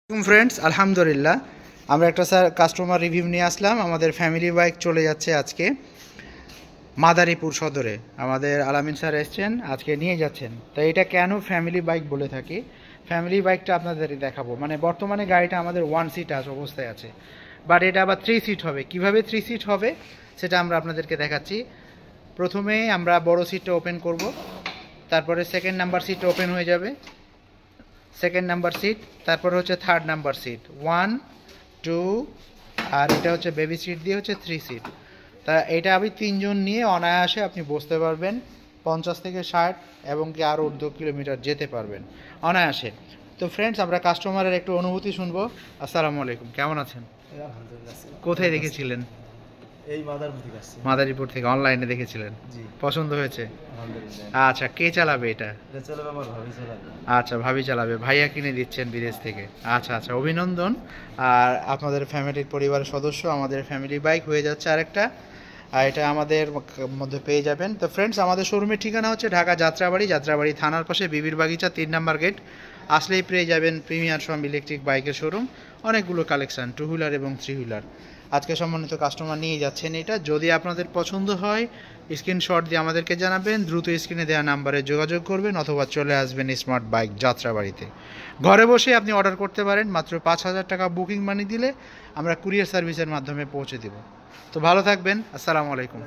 Friends আলহামদুলিল্লাহ আমরা একটা কাস্টমার রিভিউ নিয়ে আসলাম। আমাদের ফ্যামিলি বাইক চলে যাচ্ছে আজকে মাদারীপুর সদরে। আমাদের আলামিন স্যার এসছেন, আজকে নিয়ে যাচ্ছেন। তো এটা কেন ফ্যামিলি বাইক বলে থাকি, ফ্যামিলি বাইকটা আপনাদের দেখাবো। মানে বর্তমানে গাড়িটা আমাদের 1 সিট অবস্থায় আছে, বাট এটা আবার 3 সিট হবে। কিভাবে 3 সিট হবে সেটা আমরা আপনাদেরকে দেখাচ্ছি। প্রথমে আমরা বড় সিটটা ওপেন করব, তারপরে সেকেন্ড নাম্বার সিটটা ওপেন হয়ে যাবে, সেকেন্ড নাম্বার সিট, তারপর হচ্ছে থার্ড নাম্বার সিট 1 2, আর এটা হচ্ছে বেবি সিট দিয়ে হচ্ছে 3 সিট। তা এটা আমি 3 জন নিয়ে অনায়াসে আপনি বসতে পারবেন, 50 থেকে 60 এবং কি আরও 2 কিলোমিটার যেতে পারবেন অনায়াসে। তো ফ্রেন্ডস, আমরা কাস্টমারের একটু অনুভূতি শুনবো। আসসালামু আলাইকুম, কেমন আছেন? কোথায় দেখেছিলেন? এই মাদারীপুর থেকে অনলাইনে দেখেছিলেন, পছন্দ হয়েছে? আচ্ছা, কে চালাবে এটা? আচ্ছা, ভাবি চালাবে, ভাইয়া কিনে দিচ্ছেন বিদেশ থেকে। আচ্ছা আচ্ছা, অভিনন্দন। আর আপনাদের ফ্যামিলির পরিবারের সদস্য আমাদের ফ্যামিলি বাইক হয়ে যাচ্ছে আরেকটা, আর এটা আমাদের মধ্যে পেয়ে যাবেন। তো ফ্রেন্ডস, আমাদের শোরুমের ঠিকানা হচ্ছে ঢাকা যাত্রাবাড়ি থানার পাশে বিবির বাগিচা 3 নাম্বার গেট। আসলেই পেয়ে যাবেন প্রিমিয়ার সব ইলেকট্রিক বাইকের শোরুম, অনেকগুলো কালেকশান 2 হুইলার এবং 3 হুইলার। আজকে সম্মানিত কাস্টমার নিয়ে যাচ্ছেন এটা। যদি আপনাদের পছন্দ হয় স্ক্রিনশট দিয়ে আমাদেরকে জানাবেন, দ্রুত স্ক্রিনে দেওয়া নাম্বারে যোগাযোগ করবেন অথবা চলে আসবেন স্মার্ট বাইক যাত্রাবাড়িতে। ঘরে বসে আপনি অর্ডার করতে পারেন, মাত্র 5,000 টাকা বুকিং মানি দিলে আমরা কুরিয়ার সার্ভিসের মাধ্যমে পৌঁছে দেব। তো ভালো থাকবেন, আসসালামু আলাইকুম।